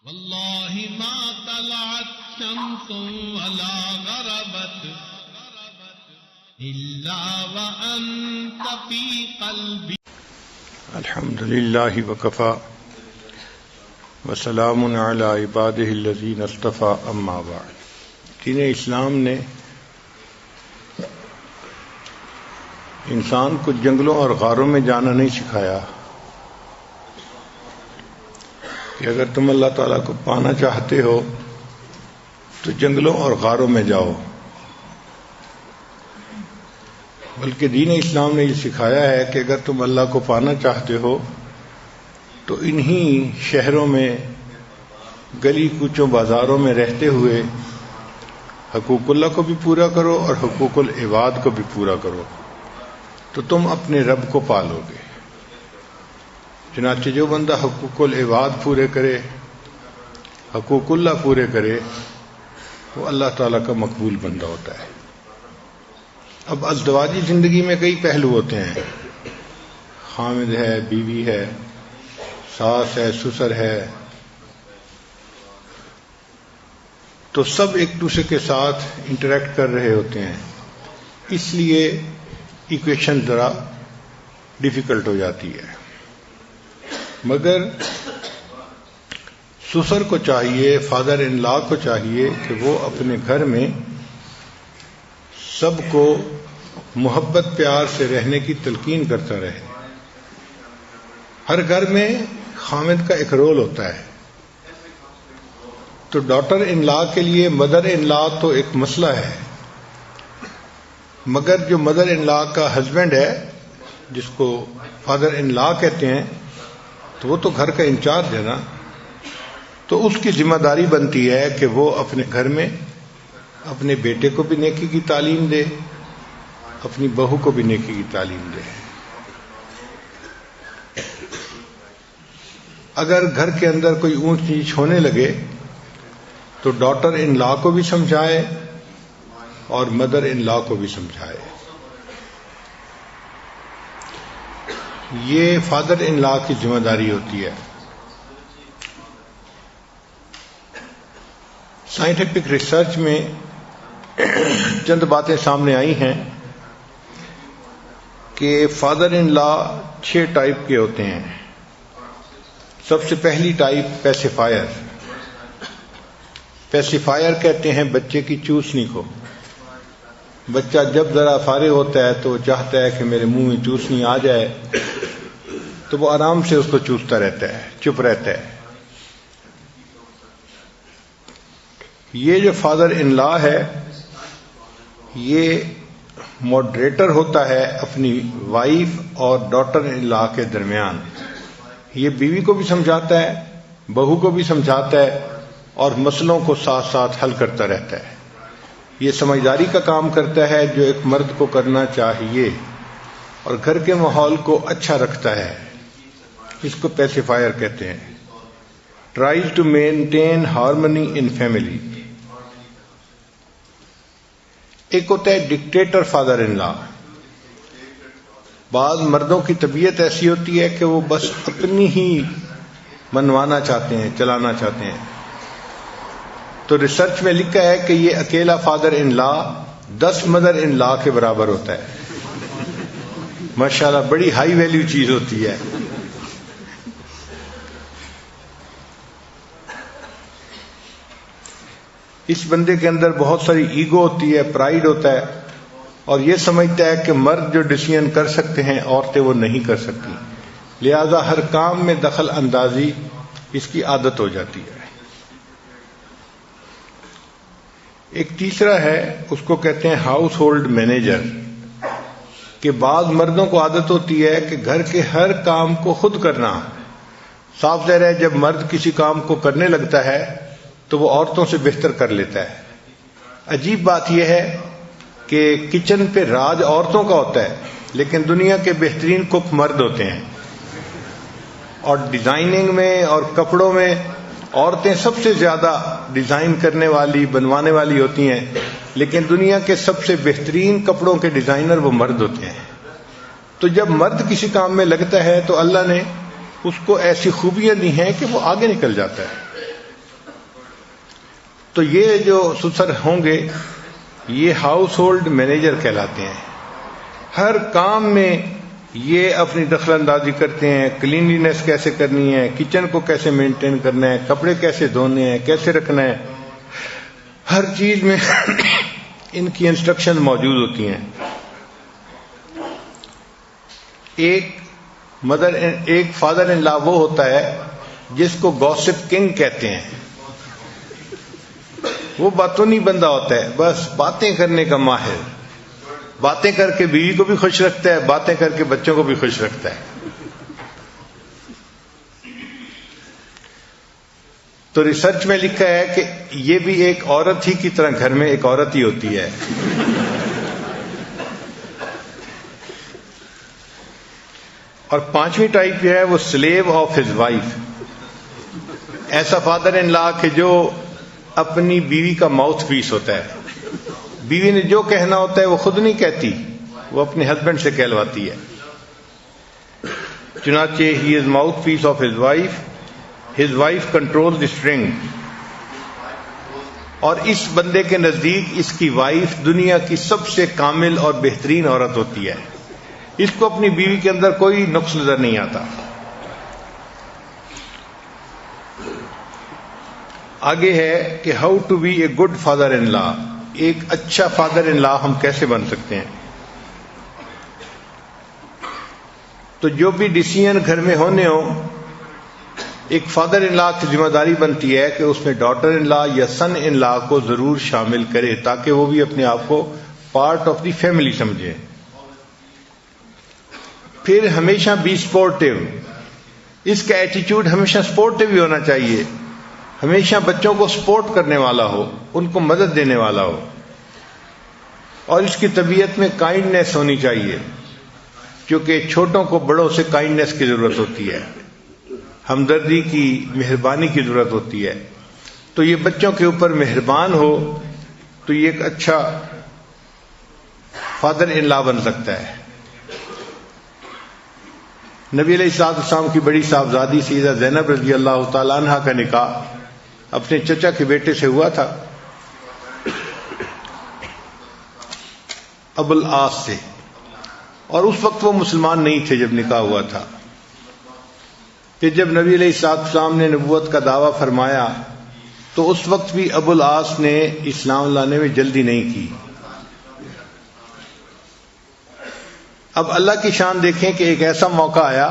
والله ما طلعت شمس ولا غربت إلا وأنت في قلبي. الحمد لله وكفى وسلام على عباده الذين اصطفى اما بعد. دین اسلام نے انسان کو جنگلوں اور غاروں میں جانا نہیں سکھایا کہ اگر تم اللہ تعالیٰ کو پانا چاہتے ہو تو جنگلوں اور غاروں میں جاؤ، بلکہ دین اسلام نے یہ سکھایا ہے کہ اگر تم اللہ کو پانا چاہتے ہو تو انہی شہروں میں گلی کوچوں بازاروں میں رہتے ہوئے حقوق اللہ کو بھی پورا کرو اور حقوق العباد کو بھی پورا کرو، تو تم اپنے رب کو پالو گے. چنانچہ جو بندہ حقوق العباد پورے کرے، حقوق اللہ پورے کرے، وہ اللہ تعالیٰ کا مقبول بندہ ہوتا ہے. اب ازدواجی زندگی میں کئی پہلو ہوتے ہیں، خامد ہے، بیوی ہے، ساس ہے، سسر ہے، تو سب ایک دوسرے کے ساتھ انٹریکٹ کر رہے ہوتے ہیں، اس لیے ایکویشن ذرا ڈیفیکلٹ ہو جاتی ہے. مگر سسر کو چاہیے، فادر ان لا کو چاہیے کہ وہ اپنے گھر میں سب کو محبت پیار سے رہنے کی تلقین کرتا رہے. ہر گھر میں خامد کا ایک رول ہوتا ہے، تو ڈاٹر ان لا کے لیے مدر ان لا تو ایک مسئلہ ہے، مگر جو مدر ان لا کا ہسبینڈ ہے جس کو فادر ان لا کہتے ہیں، تو وہ تو گھر کا انچارج ہے نا، تو اس کی ذمہ داری بنتی ہے کہ وہ اپنے گھر میں اپنے بیٹے کو بھی نیکی کی تعلیم دے، اپنی بہو کو بھی نیکی کی تعلیم دے. اگر گھر کے اندر کوئی اونچ نیچ ہونے لگے تو ڈاٹر ان لا کو بھی سمجھائے اور مدر ان لا کو بھی سمجھائے. یہ فادر ان لا کی ذمہ داری ہوتی ہے. سائنٹیفک ریسرچ میں چند باتیں سامنے آئی ہیں کہ فادر ان لا 6 ٹائپ کے ہوتے ہیں. سب سے پہلی ٹائپ پیسیفائر. پیسیفائر کہتے ہیں بچے کی چوسنی کو. بچہ جب ذرا فارغ ہوتا ہے تو وہ چاہتا ہے کہ میرے منہ میں چوسنی آ جائے، تو وہ آرام سے اس کو چوستا رہتا ہے، چپ رہتا ہے. یہ جو فادر ان لا ہے یہ ماڈریٹر ہوتا ہے اپنی وائف اور ڈاٹر ان لا کے درمیان. یہ بیوی کو بھی سمجھاتا ہے، بہو کو بھی سمجھاتا ہے اور مسئلوں کو ساتھ ساتھ حل کرتا رہتا ہے. یہ سمجھداری کا کام کرتا ہے جو ایک مرد کو کرنا چاہیے اور گھر کے ماحول کو اچھا رکھتا ہے. اس کو پیسیفائر کہتے ہیں. Tries to maintain harmony in family. ایک ہوتا ہے ڈکٹیٹر فادر ان لا. بعض مردوں کی طبیعت ایسی ہوتی ہے کہ وہ بس اپنی ہی منوانا چاہتے ہیں، چلانا چاہتے ہیں. تو ریسرچ میں لکھا ہے کہ یہ اکیلا father in law 10 mother in لا کے برابر ہوتا ہے. ماشاءاللہ بڑی ہائی ویلیو چیز ہوتی ہے. اس بندے کے اندر بہت ساری ایگو ہوتی ہے، پرائیڈ ہوتا ہے، اور یہ سمجھتا ہے کہ مرد جو ڈیسیژن کر سکتے ہیں عورتیں وہ نہیں کر سکتی، لہذا ہر کام میں دخل اندازی اس کی عادت ہو جاتی ہے. ایک تیسرا ہے، اس کو کہتے ہیں ہاؤس ہولڈ مینیجر، کہ بعض مردوں کو عادت ہوتی ہے کہ گھر کے ہر کام کو خود کرنا. صاف ظاہر ہے جب مرد کسی کام کو کرنے لگتا ہے تو وہ عورتوں سے بہتر کر لیتا ہے. عجیب بات یہ ہے کہ کچن پہ راج عورتوں کا ہوتا ہے لیکن دنیا کے بہترین کک مرد ہوتے ہیں، اور ڈیزائننگ میں اور کپڑوں میں عورتیں سب سے زیادہ ڈیزائن کرنے والی، بنوانے والی ہوتی ہیں، لیکن دنیا کے سب سے بہترین کپڑوں کے ڈیزائنر وہ مرد ہوتے ہیں. تو جب مرد کسی کام میں لگتا ہے تو اللہ نے اس کو ایسی خوبیاں دی ہیں کہ وہ آگے نکل جاتا ہے. تو یہ جو سسر ہوں گے یہ ہاؤس ہولڈ مینیجر کہلاتے ہیں. ہر کام میں یہ اپنی دخل اندازی کرتے ہیں. کلینلینس کیسے کرنی ہے، کچن کو کیسے مینٹین کرنا ہے، کپڑے کیسے دھونے ہیں، کیسے رکھنا ہے، ہر چیز میں ان کی انسٹرکشن موجود ہوتی ہیں. ایک فادر ان لا وہ ہوتا ہے جس کو گوسپ کنگ کہتے ہیں. وہ باتونی بندہ ہوتا ہے، بس باتیں کرنے کا ماہر. باتیں کر کے بیوی کو بھی خوش رکھتا ہے، باتیں کر کے بچوں کو بھی خوش رکھتا ہے. تو ریسرچ میں لکھا ہے کہ یہ بھی ایک عورت ہی کی طرح گھر میں ایک عورت ہی ہوتی ہے. اور 5ویں ٹائپ جو ہے وہ سلیو آف ہز وائف. ایسا فادر ان لا کہ جو اپنی بیوی کا ماؤتھ پیس ہوتا ہے. بیوی نے جو کہنا ہوتا ہے وہ خود نہیں کہتی، وہ اپنے ہسبینڈ سے کہلواتی ہے. چنانچہ he is mouthpiece of his wife, his wife control the string. اور اس بندے کے نزدیک اس کی وائف دنیا کی سب سے کامل اور بہترین عورت ہوتی ہے. اس کو اپنی بیوی کے اندر کوئی نقص نظر نہیں آتا. آگے ہے کہ how to be a good father in law. ایک اچھا فادر ان لا ہم کیسے بن سکتے ہیں؟ تو جو بھی ڈیسیژن گھر میں ہونے ہو، ایک فادر ان لا کی ذمہ داری بنتی ہے کہ اس میں ڈاٹر ان لا یا سن ان لا کو ضرور شامل کرے تاکہ وہ بھی اپنے آپ کو پارٹ آف دی فیملی سمجھے. پھر ہمیشہ بی سپورٹیو. اس کا ایٹیچیوڈ ہمیشہ سپورٹیو ہی ہونا چاہیے. ہمیشہ بچوں کو سپورٹ کرنے والا ہو، ان کو مدد دینے والا ہو. اور اس کی طبیعت میں کائنڈنیس ہونی چاہیے، کیونکہ چھوٹوں کو بڑوں سے کائنڈنیس کی ضرورت ہوتی ہے، ہمدردی کی، مہربانی کی ضرورت ہوتی ہے. تو یہ بچوں کے اوپر مہربان ہو تو یہ ایک اچھا فادر ان لا بن سکتا ہے. نبی علیہ الصلوۃ والسلام کی بڑی صاحبزادی سیدہ زینب رضی اللہ تعالی عنہا کا نکاح اپنے چچا کے بیٹے سے ہوا تھا، ابو العاص سے. اور اس وقت وہ مسلمان نہیں تھے جب نکاح ہوا تھا. کہ جب نبی علیہ الصلوۃ والسلام نے نبوت کا دعویٰ فرمایا تو اس وقت بھی ابو العاص نے اسلام لانے میں جلدی نہیں کی. اب اللہ کی شان دیکھیں کہ ایک ایسا موقع آیا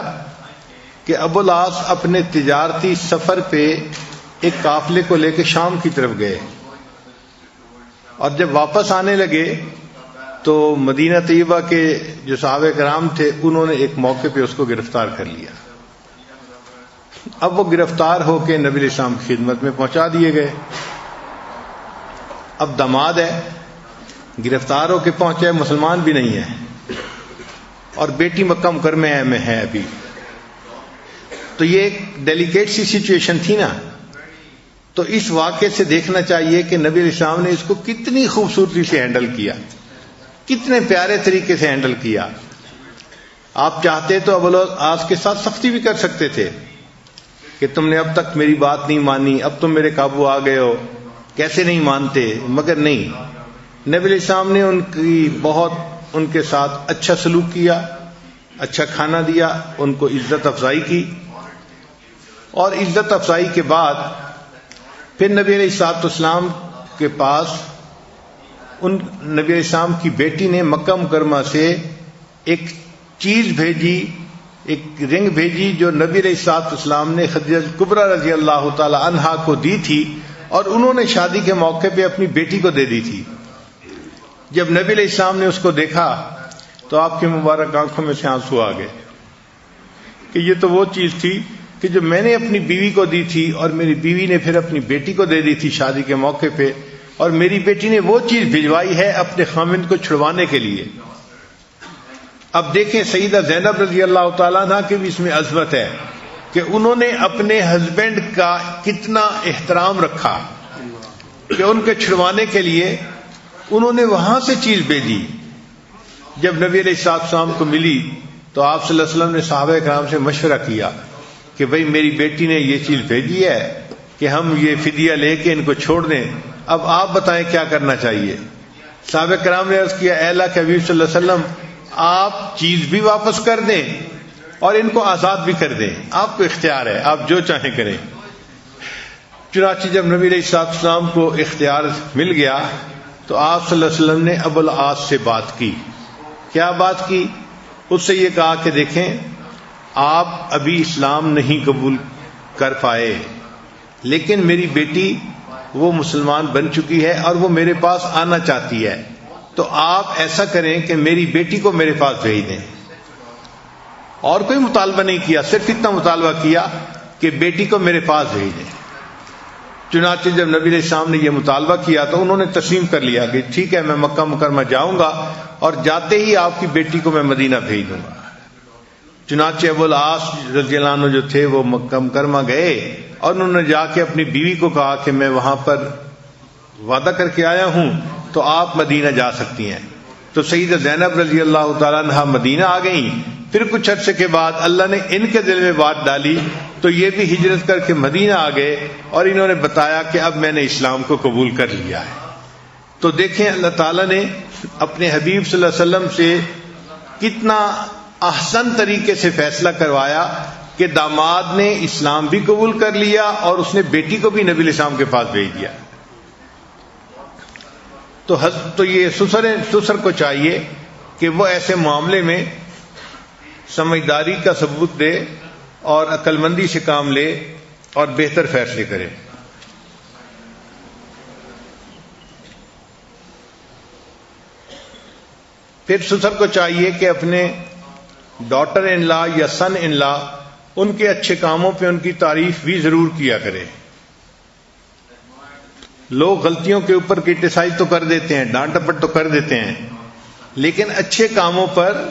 کہ ابو العاص اپنے تجارتی سفر پہ ایک قافلے کو لے کے شام کی طرف گئے، اور جب واپس آنے لگے تو مدینہ طیبہ کے جو صحابہ کرام تھے انہوں نے ایک موقع پہ اس کو گرفتار کر لیا. اب وہ گرفتار ہو کے نبی علیہ السلام کی خدمت میں پہنچا دیے گئے. اب داماد ہے، گرفتار ہو کے پہنچے، مسلمان بھی نہیں ہے، اور بیٹی مکہ مکرمہ میں ہے ابھی. تو یہ ایک ڈیلیکیٹ سی سچویشن تھی نا. تو اس واقعے سے دیکھنا چاہیے کہ نبی علیہ السلام نے اس کو کتنی خوبصورتی سے ہینڈل کیا، کتنے پیارے طریقے سے ہینڈل کیا. آپ چاہتے تو ابو العاص کے ساتھ سختی بھی کر سکتے تھے کہ تم نے اب تک میری بات نہیں مانی، اب تم میرے قابو آ گئے ہو، کیسے نہیں مانتے. مگر نہیں، نبی علیہ السلام نے ان کے ساتھ اچھا سلوک کیا، اچھا کھانا دیا، ان کو عزت افزائی کی. اور عزت افزائی کے بعد پھر نبی علیہ الصلوۃ والسلام کے پاس نبی علیہ السلام کی بیٹی نے مکہ مکرمہ سے ایک چیز بھیجی، ایک رنگ بھیجی جو نبی علیہ الصلوۃ والسلام نے خدیجہ کبریٰ رضی اللہ تعالی عنہا کو دی تھی، اور انہوں نے شادی کے موقع پہ اپنی بیٹی کو دے دی تھی. جب نبی علیہ السلام نے اس کو دیکھا تو آپ کی مبارک آنکھوں میں سے آنسو آ گئے کہ یہ تو وہ چیز تھی کہ جو میں نے اپنی بیوی کو دی تھی، اور میری بیوی نے پھر اپنی بیٹی کو دے دی تھی شادی کے موقع پہ، اور میری بیٹی نے وہ چیز بھجوائی ہے اپنے خامند کو چھڑوانے کے لیے. اب دیکھیں سیدہ زینب رضی اللہ تعالیٰ عنہ کی بھی اس میں عظمت ہے کہ انہوں نے اپنے ہسبینڈ کا کتنا احترام رکھا کہ ان کے چھڑوانے کے لیے انہوں نے وہاں سے چیز بھیجی. جب نبی علیہ الصلوۃ والسلام کو ملی تو آپ صلی اللہ علیہ وسلم نے صحابہ کرام سے مشورہ کیا کہ بھئی میری بیٹی نے یہ چیز بھیجی ہے کہ ہم یہ فدیہ لے کے ان کو چھوڑ دیں. اب آپ بتائیں کیا کرنا چاہیے؟ صحابہ کرام نے عرض کیا اے اللہ کے حبیب صلی اللہ علیہ وسلم آپ چیز بھی واپس کر دیں اور ان کو آزاد بھی کر دیں، آپ کو اختیار ہے، آپ جو چاہیں کریں۔ چنانچہ جب نبی علیہ السلام کو اختیار مل گیا تو آپ صلی اللہ علیہ وسلم نے ابو العاص سے بات کی۔ کیا بات کی؟ اس سے یہ کہا کہ دیکھیں آپ ابھی اسلام نہیں قبول کر پائے، لیکن میری بیٹی وہ مسلمان بن چکی ہے اور وہ میرے پاس آنا چاہتی ہے، تو آپ ایسا کریں کہ میری بیٹی کو میرے پاس بھیج دیں۔ اور کوئی مطالبہ نہیں کیا، صرف اتنا مطالبہ کیا کہ بیٹی کو میرے پاس بھیج دیں۔ چنانچہ جب نبی علیہ السلام نے یہ مطالبہ کیا تو انہوں نے تسلیم کر لیا کہ ٹھیک ہے میں مکہ مکرمہ جاؤں گا اور جاتے ہی آپ کی بیٹی کو میں مدینہ بھیج دوں گا۔ چنانچہ ابو العاص رضی اللہ عنہ جو تھے وہ مکہ مکرمہ گئے اور انہوں نے جا کے اپنی بیوی کو کہا کہ میں وہاں پر وعدہ کر کے آیا ہوں تو آپ مدینہ جا سکتی ہیں۔ تو سیدہ زینب رضی اللہ تعالیٰ عنہا مدینہ آ گئیں۔ پھر کچھ عرصے کے بعد اللہ نے ان کے دل میں بات ڈالی تو یہ بھی ہجرت کر کے مدینہ آ گئے اور انہوں نے بتایا کہ اب میں نے اسلام کو قبول کر لیا ہے۔ تو دیکھیں اللہ تعالیٰ نے اپنے حبیب صلی اللہ علیہ وسلم سے کتنا احسن طریقے سے فیصلہ کروایا کہ داماد نے اسلام بھی قبول کر لیا اور اس نے بیٹی کو بھی نبی علیہ السلام کے پاس بھیج دیا۔ تو یہ سسر کو چاہیے کہ وہ ایسے معاملے میں سمجھداری کا ثبوت دے اور عقل مندی سے کام لے اور بہتر فیصلے کرے۔ پھر سسر کو چاہیے کہ اپنے ڈاٹر ان لا یا سن ان لا ان کے اچھے کاموں پہ ان کی تعریف بھی ضرور کیا کرے۔ لوگ غلطیوں کے اوپر کرٹیسائز تو کر دیتے ہیں، ڈانٹ ڈپٹ تو کر دیتے ہیں، لیکن اچھے کاموں پر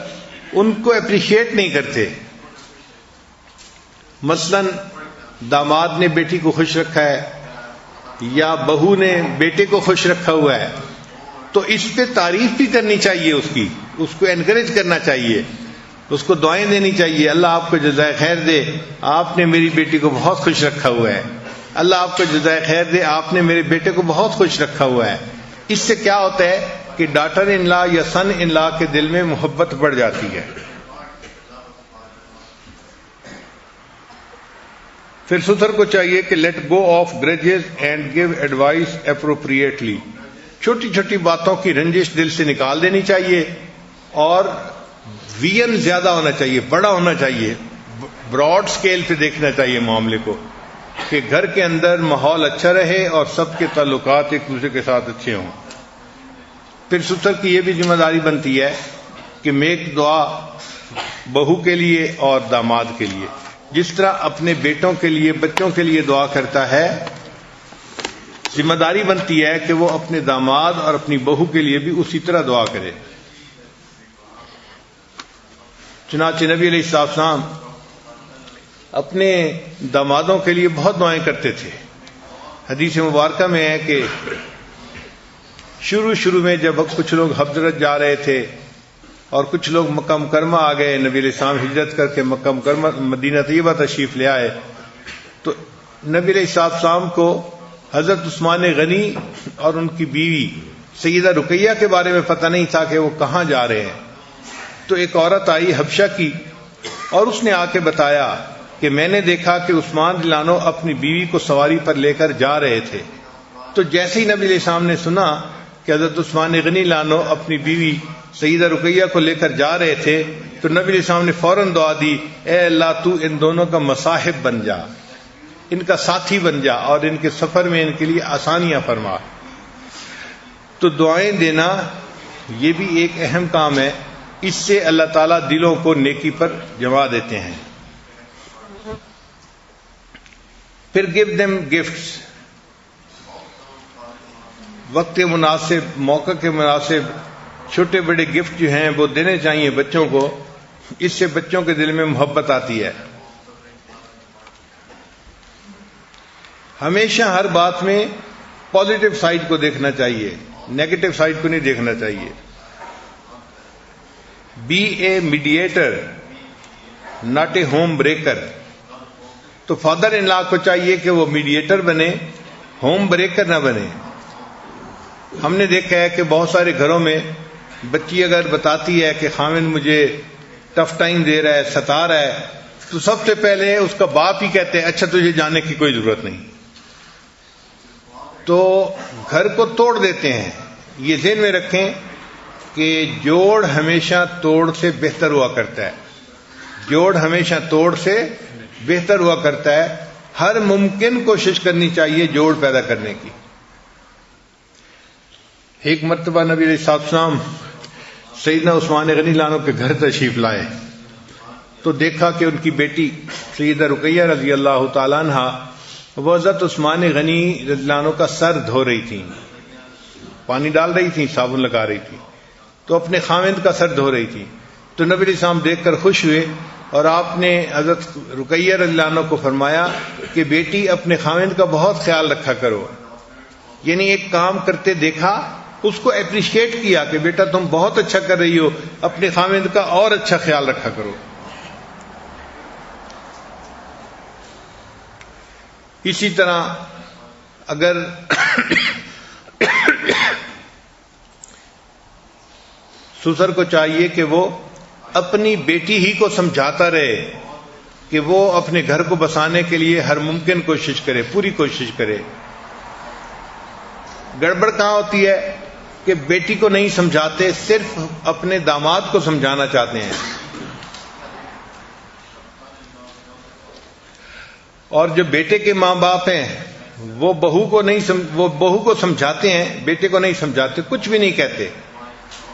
ان کو اپریشیٹ نہیں کرتے۔ مثلا داماد نے بیٹی کو خوش رکھا ہے یا بہو نے بیٹے کو خوش رکھا ہوا ہے تو اس پہ تعریف بھی کرنی چاہیے، اس کو انکریج کرنا چاہیے، اس کو دعائیں دینی چاہیے، اللہ آپ کو جزائے خیر دے، آپ نے میری بیٹی کو بہت خوش رکھا ہوا ہے، اللہ آپ کو جزائے خیر دے، آپ نے میرے بیٹے کو بہت خوش رکھا ہوا ہے۔ اس سے کیا ہوتا ہے کہ ڈاٹر ان لا یا سن ان لا کے دل میں محبت بڑھ جاتی ہے۔ پھر سسر کو چاہیے کہ let go of grudges and give advice appropriately, چھوٹی چھوٹی باتوں کی رنجش دل سے نکال دینی چاہیے اور ویژن زیادہ ہونا چاہیے، بڑا ہونا چاہیے، براڈ سکیل پہ دیکھنا چاہیے معاملے کو کہ گھر کے اندر ماحول اچھا رہے اور سب کے تعلقات ایک دوسرے کے ساتھ اچھے ہوں۔ پھر سسر کی یہ بھی ذمہ داری بنتی ہے کہ میک دعا بہو کے لیے اور داماد کے لیے، جس طرح اپنے بیٹوں کے لیے بچوں کے لیے دعا کرتا ہے، ذمہ داری بنتی ہے کہ وہ اپنے داماد اور اپنی بہو کے لیے بھی اسی طرح دعا کرے۔ چنانچہ نبی علیہ السلام اپنے دامادوں کے لیے بہت دعائیں کرتے تھے۔ حدیث مبارکہ میں ہے کہ شروع میں جب کچھ لوگ حضرت جا رہے تھے اور کچھ لوگ مکہ مکرمہ آ گئے، نبی علیہ السلام ہجرت کر کے مکہ مکرمہ مدینہ طیبہ تشریف لے آئے، تو نبی علیہ السلام کو حضرت عثمان غنی اور ان کی بیوی سیدہ رقیہ کے بارے میں پتہ نہیں تھا کہ وہ کہاں جا رہے ہیں۔ تو ایک عورت آئی حبشہ کی اور اس نے آ کے بتایا کہ میں نے دیکھا کہ عثمان رضی اللہ عنہ اپنی بیوی کو سواری پر لے کر جا رہے تھے۔ تو جیسے ہی نبی علیہ السلام نے سنا کہ حضرت عثمان غنی رضی اللہ عنہ اپنی بیوی سیدہ رقیہ کو لے کر جا رہے تھے تو نبی علیہ السلام نے فوراً دعا دی، اے اللہ تو ان دونوں کا مصاحب بن جا، ان کا ساتھی بن جا اور ان کے سفر میں ان کے لیے آسانیاں فرما۔ تو دعائیں دینا یہ بھی ایک اہم کام ہے، اس سے اللہ تعالیٰ دلوں کو نیکی پر جما دیتے ہیں۔ پھر give them gifts، وقت کے مناسب، موقع کے مناسب چھوٹے بڑے گفٹ جو ہیں وہ دینے چاہیے بچوں کو، اس سے بچوں کے دل میں محبت آتی ہے۔ ہمیشہ ہر بات میں پازیٹو سائڈ کو دیکھنا چاہیے، نیگیٹو سائڈ کو نہیں دیکھنا چاہیے۔ Be a mediator not a home breaker, تو فادر ان لا کو چاہیے کہ وہ میڈیٹر بنے، ہوم بریکر نہ بنے۔ ہم نے دیکھا ہے کہ بہت سارے گھروں میں بچی اگر بتاتی ہے کہ خاوند مجھے ٹف ٹائم دے رہا ہے، ستا رہا ہے، تو سب سے پہلے اس کا باپ ہی کہتے ہیں اچھا تجھے جانے کی کوئی ضرورت نہیں، تو گھر کو توڑ دیتے ہیں۔ یہ ذہن میں رکھیں کہ جوڑ ہمیشہ توڑ سے بہتر ہوا کرتا ہے، جوڑ ہمیشہ توڑ سے بہتر ہوا کرتا ہے۔ ہر ممکن کوشش کرنی چاہیے جوڑ پیدا کرنے کی۔ ایک مرتبہ نبی علیہ السلام سیدنا عثمان غنی عنہ کے گھر تشریف لائے تو دیکھا کہ ان کی بیٹی سیدہ رقیہ رضی اللہ تعالیٰ عنہ وہ حضرت عثمان غنی رضی اللہ عنہ کا سر دھو رہی تھی، پانی ڈال رہی تھی، صابن لگا رہی تھی، تو اپنے خاوند کا سر دھو رہی تھی۔ تو نبی علیہ السلام دیکھ کر خوش ہوئے اور آپ نے حضرت رقیہ رضی اللہ عنہ کو فرمایا کہ بیٹی اپنے خاوند کا بہت خیال رکھا کرو، یعنی ایک کام کرتے دیکھا، اس کو اپریشیٹ کیا کہ بیٹا تم بہت اچھا کر رہی ہو، اپنے خاوند کا اور اچھا خیال رکھا کرو۔ اسی طرح اگر سسر کو چاہیے کہ وہ اپنی بیٹی ہی کو سمجھاتا رہے کہ وہ اپنے گھر کو بسانے کے لیے ہر ممکن کوشش کرے، پوری کوشش کرے۔ گڑبڑ کہاں ہوتی ہے کہ بیٹی کو نہیں سمجھاتے، صرف اپنے داماد کو سمجھانا چاہتے ہیں، اور جو بیٹے کے ماں باپ ہیں وہ بہو کو سمجھاتے ہیں، بیٹے کو نہیں سمجھاتے، کچھ بھی نہیں کہتے۔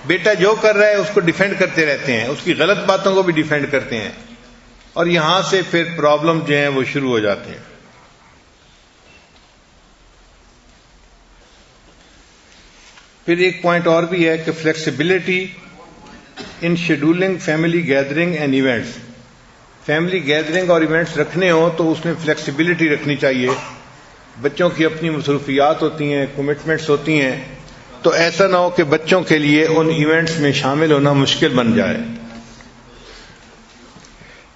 بیٹا جو کر رہا ہے اس کو ڈیفینڈ کرتے رہتے ہیں، اس کی غلط باتوں کو بھی ڈیفینڈ کرتے ہیں، اور یہاں سے پھر پرابلم جو ہیں وہ شروع ہو جاتے ہیں۔ پھر ایک پوائنٹ اور بھی ہے کہ flexibility in scheduling family gathering and events, family gathering اور ایونٹس رکھنے ہوں تو اس میں فلیکسیبلٹی رکھنی چاہیے۔ بچوں کی اپنی مصروفیات ہوتی ہیں، کمٹمنٹس ہوتی ہیں، تو ایسا نہ ہو کہ بچوں کے لیے ان ایونٹس میں شامل ہونا مشکل بن جائے۔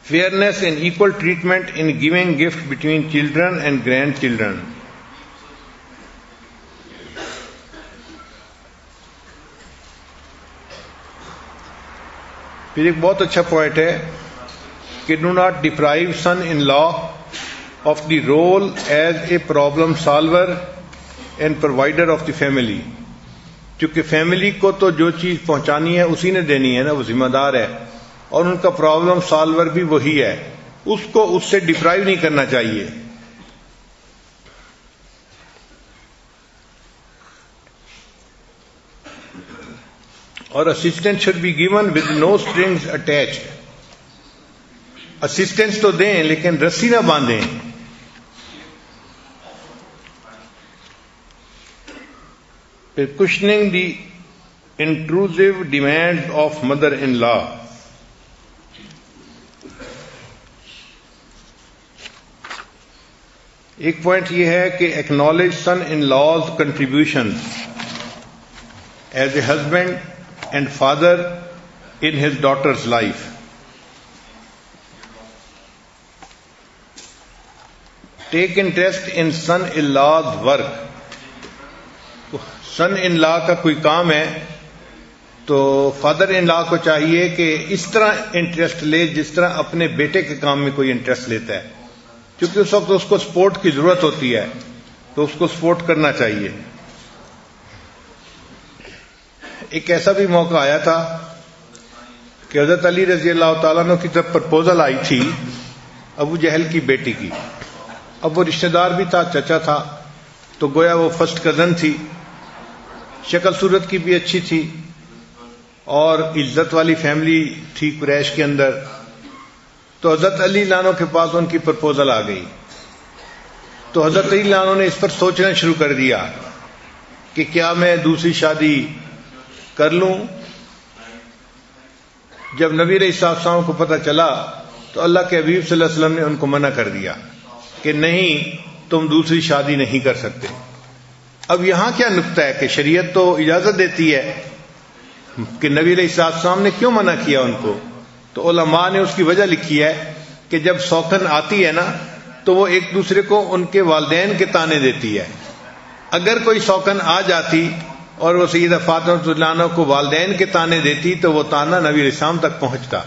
Fairness and equal treatment in giving gift between children and grandchildren, پھر ایک بہت اچھا پوائنٹ ہے کہ do not deprive son in law of the role as a problem solver and provider of the family, چونکہ family کو تو جو چیز پہنچانی ہے اسی نے دینی ہے نا، وہ ذمہ دار ہے، اور ان کا پرابلم سالور بھی وہی ہے، اس کو اس سے ڈپرائیو نہیں کرنا چاہیے۔ اور assistant should be given with no strings attached, assistance تو دیں لیکن رسی نہ باندھیں۔ پھر cushioning the intrusive demand of mother in law, ایک پوائنٹ یہ ہے کہ acknowledge son in law's contribution as a husband and father in his daughter's life. Take interest in son in law's work, son in law کا کوئی کام ہے تو father in law کو چاہیے کہ اس طرح انٹرسٹ لے جس طرح اپنے بیٹے کے کام میں کوئی انٹرسٹ لیتا ہے، کیونکہ اس وقت اس کو سپورٹ کی ضرورت ہوتی ہے تو اس کو سپورٹ کرنا چاہیے۔ ایک ایسا بھی موقع آیا تھا کہ حضرت علی رضی اللہ تعالیٰ عنہ کی طرف پرپوزل آئی تھی ابو جہل کی بیٹی کی۔ اب وہ رشتہ دار بھی تھا، چچا تھا، تو گویا وہ فرسٹ کزن تھی، شکل صورت کی بھی اچھی تھی اور عزت والی فیملی تھی قریش کے اندر۔ تو حضرت علی لانو کے پاس ان کی پرپوزل آ گئی، تو حضرت علی لانو نے اس پر سوچنا شروع کر دیا کہ کیا میں دوسری شادی کر لوں۔ جب نبی علیہ السلام کو پتہ چلا تو اللہ کے حبیب صلی اللہ علیہ وسلم نے ان کو منع کر دیا کہ نہیں، تم دوسری شادی نہیں کر سکتے۔ اب یہاں کیا نکتہ ہے کہ شریعت تو اجازت دیتی ہے، کہ نبی علیہ السلام نے کیوں منع کیا ان کو؟ تو علماء نے اس کی وجہ لکھی ہے کہ جب سوکھن آتی ہے نا تو وہ ایک دوسرے کو ان کے والدین کے تانے دیتی ہے۔ اگر کوئی سوکھن آ جاتی اور وہ سیدہ فاطمہ رضی اللہ عنہا کو والدین کے تانے دیتی تو وہ تانا نبی علیہ السلام تک پہنچتا.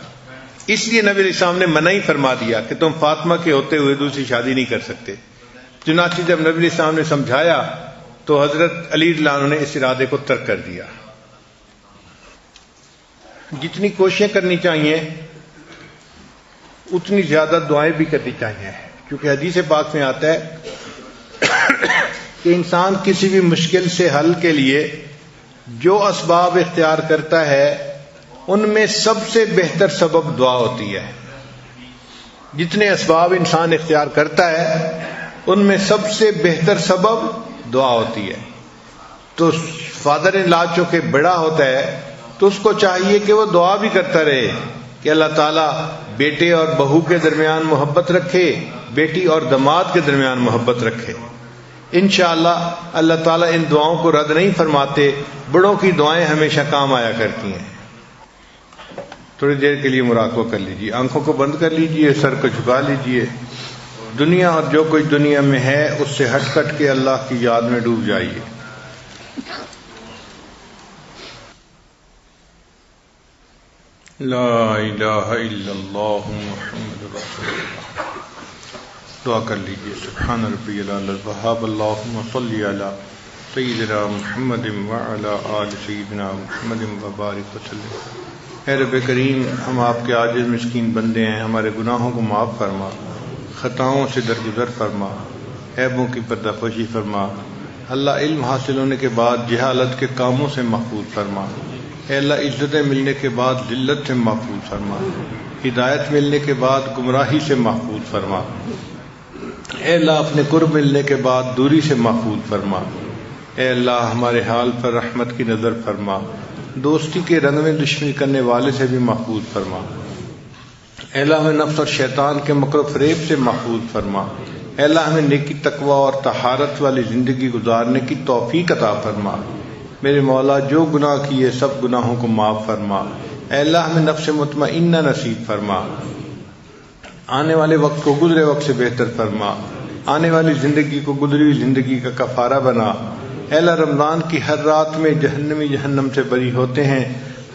اس لیے نبی علیہ السلام نے منع ہی فرما دیا کہ تم فاطمہ کے ہوتے ہوئے دوسری شادی نہیں کر سکتے. چنانچہ جب نبی علیہ السلام نے سمجھایا تو حضرت علی رضی اللہ عنہ نے اس ارادے کو ترک کر دیا. جتنی کوششیں کرنی چاہیے اتنی زیادہ دعائیں بھی کرنی چاہیے، کیونکہ حدیث پاک میں آتا ہے کہ انسان کسی بھی مشکل سے حل کے لیے جو اسباب اختیار کرتا ہے ان میں سب سے بہتر سبب دعا ہوتی ہے. جتنے اسباب انسان اختیار کرتا ہے ان میں سب سے بہتر سبب دعا ہوتی ہے. تو فادر ان لا چونکہ بڑا ہوتا ہے تو اس کو چاہیے کہ وہ دعا بھی کرتا رہے کہ اللہ تعالیٰ بیٹے اور بہو کے درمیان محبت رکھے، بیٹی اور داماد کے درمیان محبت رکھے. انشاءاللہ اللہ تعالیٰ ان دعاؤں کو رد نہیں فرماتے. بڑوں کی دعائیں ہمیشہ کام آیا کرتی ہیں. تھوڑی دیر کے لیے مراقبہ کر لیجیے، آنکھوں کو بند کر لیجیے، سر کو جھکا لیجیے. دنیا اور جو کچھ دنیا میں ہے اس سے ہٹ کٹ کے اللہ کی یاد میں ڈوب جائیے. لا الہ الا اللہ محمد رسول اللہ. دعا کر لیجیے. سبحان ربی العلی الوہاب. اللہم صلی علی سیدنا محمد وعلی آل سیدنا محمد وبارک وسلم. اے رب کریم، ہم آپ کے عاجز مسکین بندے ہیں، ہمارے گناہوں کو معاف فرما، خطاؤں سے درگزر فرما، عیبوں کی پردہ پوشی فرما. اللہ علم حاصل ہونے کے بعد جہالت کے کاموں سے محفوظ فرما. اے اللہ عزتیں ملنے کے بعد ذلت سے محفوظ فرما، ہدایت ملنے کے بعد گمراہی سے محفوظ فرما. اے اللہ اپنے قرب ملنے کے بعد دوری سے محفوظ فرما. اے اللہ ہمارے حال پر رحمت کی نظر فرما، دوستی کے رنگ میں دشمنی کرنے والے سے بھی محفوظ فرما. اے اللہ ہمیں نفس اور شیطان کے مکر و فریب سے محفوظ فرما. اے اللہ ہمیں نیکی تقوی اور طہارت والی زندگی گزارنے کی توفیق عطا فرما. میرے مولا جو گناہ کیے سب گناہوں کو معاف فرما. اے اللہ ہمیں نفس مطمئنہ نصیب فرما. آنے والے وقت کو گزرے وقت سے بہتر فرما. آنے والی زندگی کو گزری ہوئی زندگی کا کفارہ بنا. اے اللہ رمضان کی ہر رات میں جہنمی جہنم سے بری ہوتے ہیں،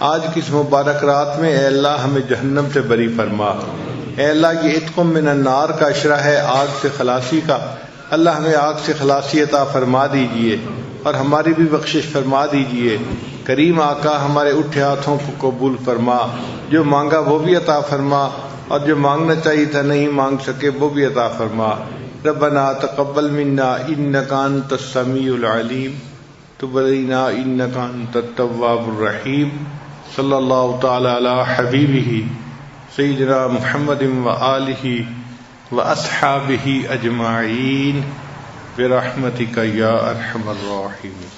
آج کی اس مبارک رات میں اے اللہ ہمیں جہنم سے بری فرما. اے اللہ یہ عتق من النار کا اشرہ ہے، آگ سے خلاصی کا. اللہ ہمیں آگ سے خلاصی عطا فرما دیجئے اور ہماری بھی بخشش فرما دیجئے. کریم آقا ہمارے اٹھے ہاتھوں کو قبول فرما، جو مانگا وہ بھی عطا فرما اور جو مانگنا چاہیے تھا نہیں مانگ سکے وہ بھی عطا فرما. ربنا تقبل منا انک انت السمیع العلیم تب علینا انک انت التواب الرحیم. صلی اللہ تعالی علی حبیبہ سیدنا محمد وآلہ واصحابہ اجمعین برحمتک یا ارحم الراحمین.